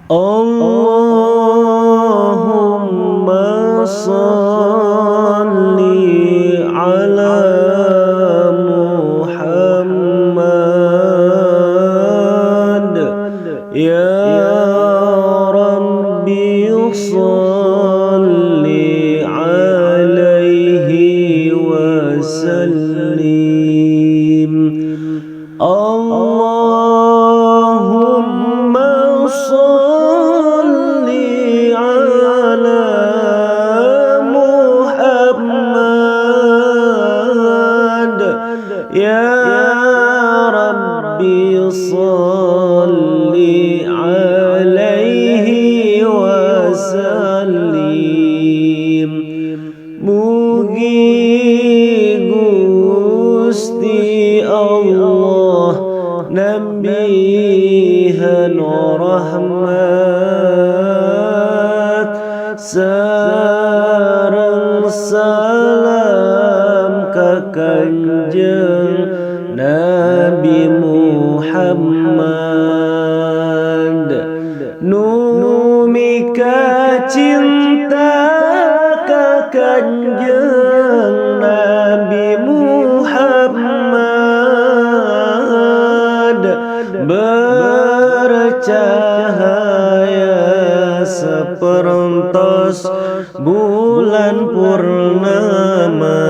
Allahumma salli ala Muhammad ya Rabbi salli alaihi wa sallim. Allahumma salli ala Muhammad ya Rabbi salli alaihi wa sallim. Mugi Gusti Allah nambihan rahmat sareng salam ka Kanjeng Nabi Muhammad nu mika cinta ka Kanjeng Nabi Muhammad bercahaya seperontos bulan purnama.